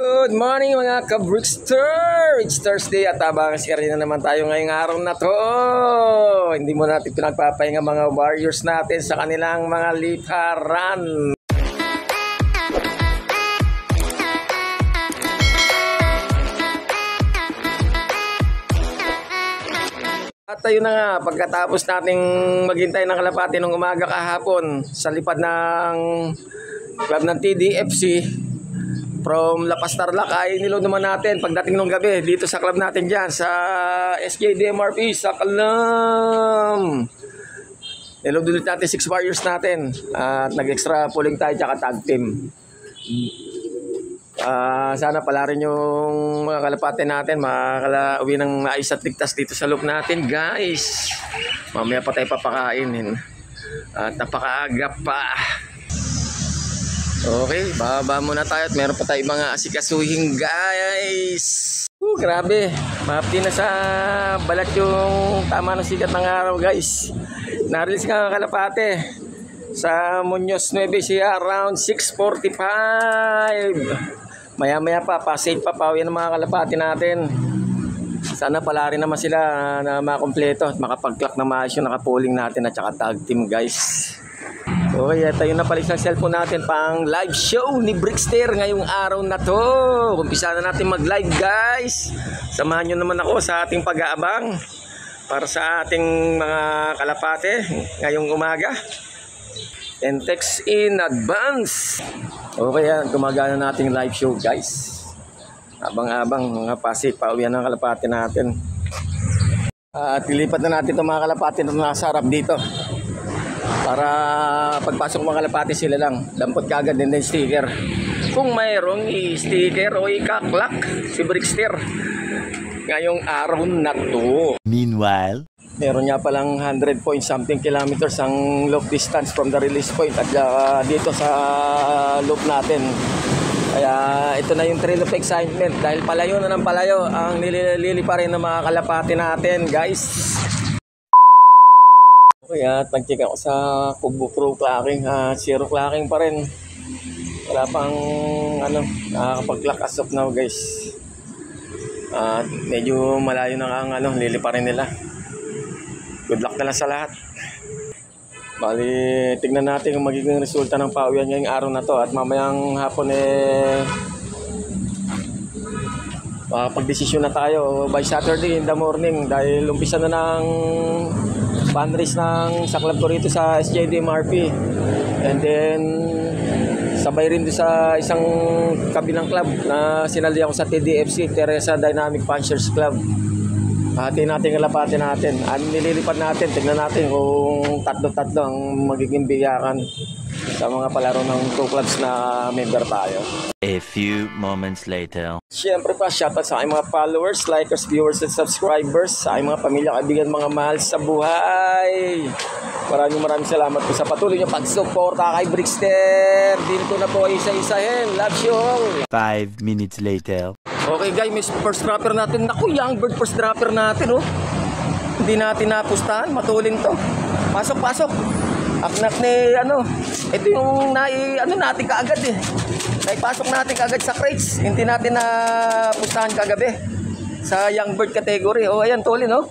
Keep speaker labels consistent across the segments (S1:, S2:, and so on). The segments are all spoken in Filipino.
S1: Good morning mga ka-Brickster! It's Thursday at abang na naman tayo ngayong araw na to. Hindi mo natin pinagpapahinga mga warriors natin sa kanilang mga lipharan. At ayun na nga, pagkatapos nating maghintay ng kalapati ng umaga kahapon sa lipad ng club ng TDFC from La Paz Tarlac ay niload naman natin pagdating ng gabi dito sa club natin dyan sa SJDMRP sa Kalam. Niload ulit natin 6 warriors natin at nag-extra pulling tayo tsaka tag team. Sana pala rin yung mga kalapate natin makakauwi ng maayos at ligtas dito sa loop natin guys. Mamaya pa tayo papakainin at napakaaga pa. Okay, bababa muna tayo at meron pa tayo mga asikasuhin guys. Grabe, mapti na sa balat yung tama ng sikat ng araw guys. Narilis ka ng kalapate sa Muñoz Nueva Ecija around 6:45. Maya pa, pa-save pa pauwi ng mga kalapate natin. Sana pala rin naman sila na makompleto at makapag-clock na maayos yung nakapuling natin at saka tag team guys. Okay, ito yung napalis ng cellphone natin pang live show ni Brickster ngayong araw na to. Umpisa na natin mag-live guys. Samahan nyo naman ako sa ating pag-aabang para sa ating mga kalapate ngayong umaga. And text in advance. Okay, gumagana nating live show guys. Abang-abang mga pasig pauwian ng kalapate natin. At ilipat na natin itong mga kalapate na nasa harap dito. Para pagpasok mga kalapati sila lang dampot kagad din ng sticker kung mayroong i-sticker o ikaklak si Brickster ngayong araw na to.
S2: Meanwhile,
S1: meron niya palang 100 point something kilometers ang loop distance from the release point at dito sa loop natin. Kaya ito na yung trail of excitement dahil palayo na ng palayo ang nililili pa rin ng mga kalapati natin guys. Kaya nag-check ako sa Kubo Pro Clacking, zero clacking pa rin. Wala pang nakakapag-clock as of now guys. Medyo malayo na ang lilipa rin nila. Good luck na lang sa lahat. Bali, tignan natin kung magiging resulta ng pauwian ngayong araw na to. At mamayang hapon makapag-desisyon na tayo by Saturday in the morning. Dahil umpisa na ng fundraise ng sa club ko rito sa SJDMRP. And then sabay rin doon sa isang kabilang club na sinali ako sa TDFC, Teresa Dynamic Punchers Club. Hati natin kalapate natin. Nililipad natin, tignan natin kung tatlo-tatlo ang magiging biyakan sa mga palaro ng 2 clubs na member tayo.
S2: A few moments later.
S1: Siyempre pa, shoutout sa aking mga followers, likers, viewers, at subscribers, sa aking mga pamilya, kaibigan, mga mahal sa buhay. Maraming salamat po sa patuloy niyo pagsuporta kay Brickster. Dito na po isa-isahin. Love you all.
S2: 5 minutes later.
S1: Okay guys, may first dropper natin. Naku, young bird first dropper natin oh. Hindi natin napustahan, matulin to. Pasok. Aknak ni ito yung natin kaagad eh. Naipasok natin kaagad sa crates. Hindi natin napustahan kagabi sa young bird category. Oh, ayan tulin oh.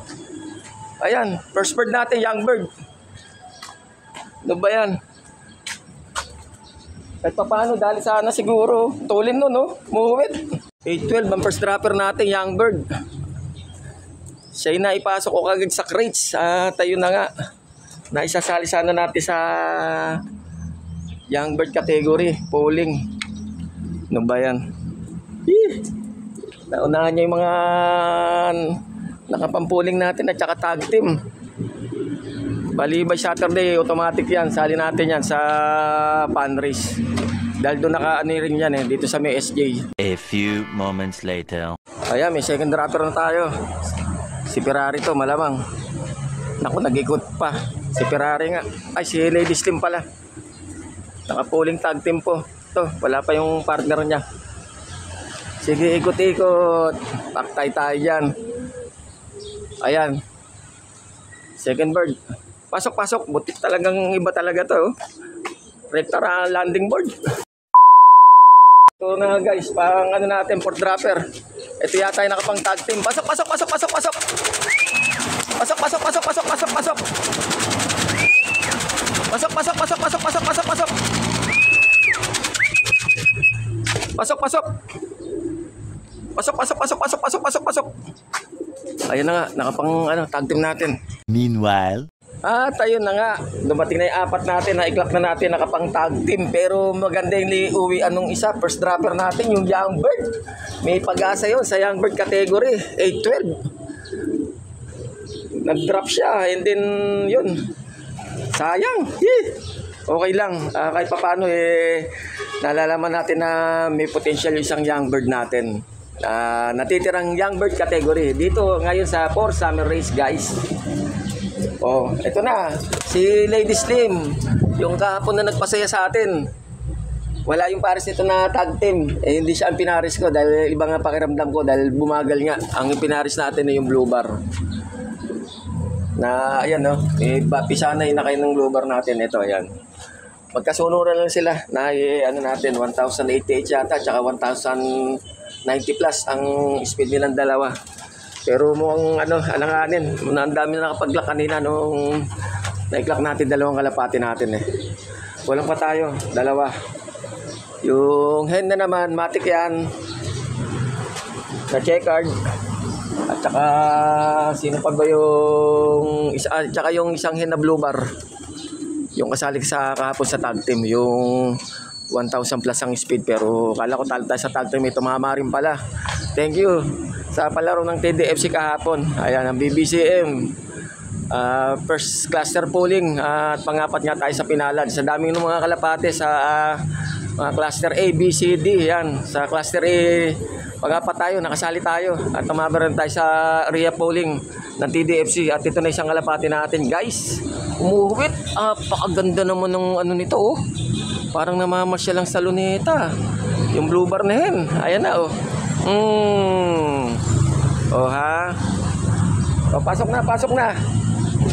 S1: Ayan, first bird natin young bird. Ano ba yan? Kahit pa paano, dali sana siguro. Tulin nun no, muhuwit. 812 ang first dropper natin young bird. Siya yung naipasok ko kagad sa crates. Tayo na nga. Naisasali sana natin sa young bird category, polling. Ano ba yan? Naunahan niya yung mga nakapampuling natin at saka tag team. Bali by Saturday, automatic yan. Sali natin yan sa fundraise. Dahil doon naka-rin yan dito sa may SJ.
S2: A few moments later.
S1: Ayan, may second dropper na tayo. Si Ferrari to, malamang. Naku, nag-ikot pa. Si Ferrari nga. Ay, si Ladies Team pala. Naka-pulling tag team po. Ito, wala pa yung partner niya. Sige, ikot-ikot. Paktay tayo dyan. Ayan. Second bird. Pasok. Butik talagang iba talaga to. Rector landing board. Ito na guys, pang ano natin, port dropper. Ito yata yung nakapang tag team. Pasok, pasok, pasok, pasok, pasok. Pasok, pasok, pasok, pasok, pasok, pasok. Pasok, pasok, pasok, pasok, pasok, pasok, pasok. Pasok, pasok. Pasok, pasok, pasok, pasok, pasok, pasok, pasok. Ayun na nga, nakapang ano, tag team natin.
S2: Meanwhile,
S1: At ayun na nga, dumating na yung apat natin, na-iklak na natin, nakapang tag team. Pero maganda yung liuwi anong isa, first dropper natin, yung Young Bird. May pag-asa yun sa Young Bird category, 812. Nag-drop siya, and then yun, sayang. Okay lang, kahit paano nalalaman natin na may potential yung isang Young Bird natin. Natitirang Young Bird category dito ngayon sa 4 Summer Race guys. Oh, ito na si Lady Slim, yung kahapon na nagpasaya sa atin. Wala yung pares nito na tag team. Hindi siya ang pinaris ko dahil iba nga pakiramdam ko dahil bumagal nga. Ang pinaris natin ay yung blue bar. Na ayan no, pisanay na kayo ng blue bar natin. Ito ayan. Magkasunuran lang sila na ano natin 1088 yata at saka 1090 plus ang speed nilang dalawa. Pero mukhang ano, alanganin. Ang dami na nakapag-lock kanina nung na-clock natin dalawang kalapati natin eh. Walang pa tayo, dalawa. Yung hen na naman, matik yan. Na checkered. At saka, sino pa ba yung isa, at saka yung isang hen na blue bar. Yung kasali sa kahapon sa tag team, yung 1,000 plus ang speed. Pero kala ko talo tayo sa tag team, ito tumama rin pala. Thank you sa palaro ng TDFC kahapon. Ayan ang BBCM, first cluster polling at pangapat nga tayo sa pinalad. Sa daming ng mga kalapate sa mga cluster A, B, C, D. Yan, sa cluster A pangapat tayo, nakasali tayo at tumaba rin tayo sa area polling ng TDFC. At ito na isang kalapate natin guys, umuwit. Pakaganda naman ng ano nito oh. Parang namamasya lang sa luneta yung blue bar na hen. Ayan na oh. Oh ha. Oh, pasok na, pasok na.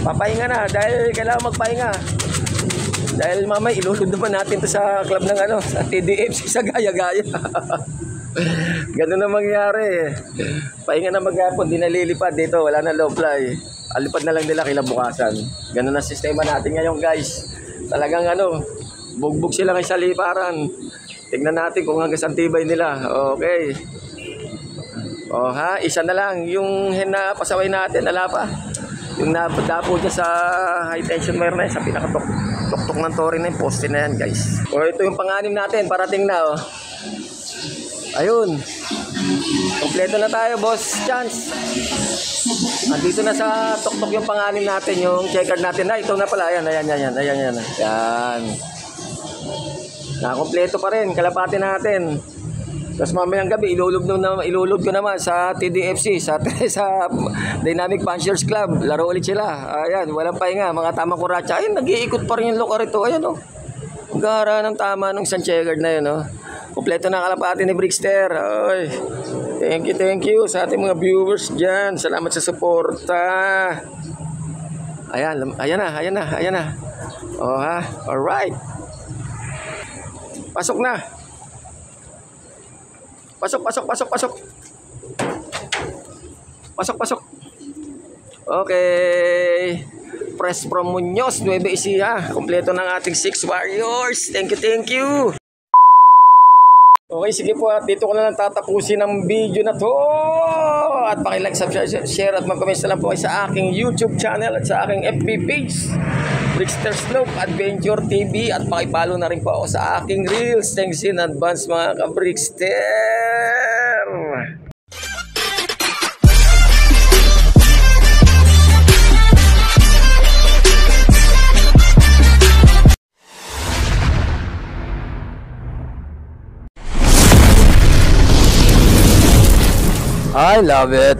S1: Papahinga na dahil kailangan magpahinga. Dahil mamay ilulod naman natin to sa club ng ano, sa TDFC sa gaya-gaya. Ganun na mangyari. Pahinga na maghapon, di nalilipad dito, wala na low fly. Alipad na lang nila kilabukasan. Ganun na sistema natin ngayon guys. Talagang ano, bugbog sila kay sa liparan. Tignan natin kung hanggang saan tibay nila. Okay. Oh ha, isa na lang. Yung hen na pasaway natin, ala pa. Yung napadapo dyan sa high tension wire na yun, sa pinakatok-tok ng tori na yung poste na yan guys. O ito yung pang-anim natin, parating na oh. Ayun. Kompleto na tayo boss, chance. Andito na sa tok-tok yung pang-anim natin, yung checkered natin. Ito na pala, ayan. Yan. Nakakompleto pa rin, kalapati natin. Tapos mamayang gabi, ilulog ko naman sa TDFC, sa Dynamic Punchers Club. Laro ulit sila. Ayan, walang pahinga, mga tamang kuratsa. Ayun, nag-iikot pa rin yung loka rito. Ayan o. Ang gara ng tama ng isang checkered na yun o. Kompleto na kalapati ni Brickster. Ay, thank you sa ating mga viewers dyan. Salamat sa suporta. Ayan na. Oh ha, alright. Pasok na. Pasok. Okay. Press from Muñoz, Nueva Ecija. Kompleto ng ating 6 warriors. Thank you. Okay, sige po at dito ko na lang tatapusin ang video na to. At paki-like, subscribe, share at mag-comment na lang po kayo sa aking YouTube channel at sa aking FB page, Brickster Slope Adventure TV, at paki-follow na rin po ako sa aking Reels. Thanks in advance mga ka-Brickster. I love it.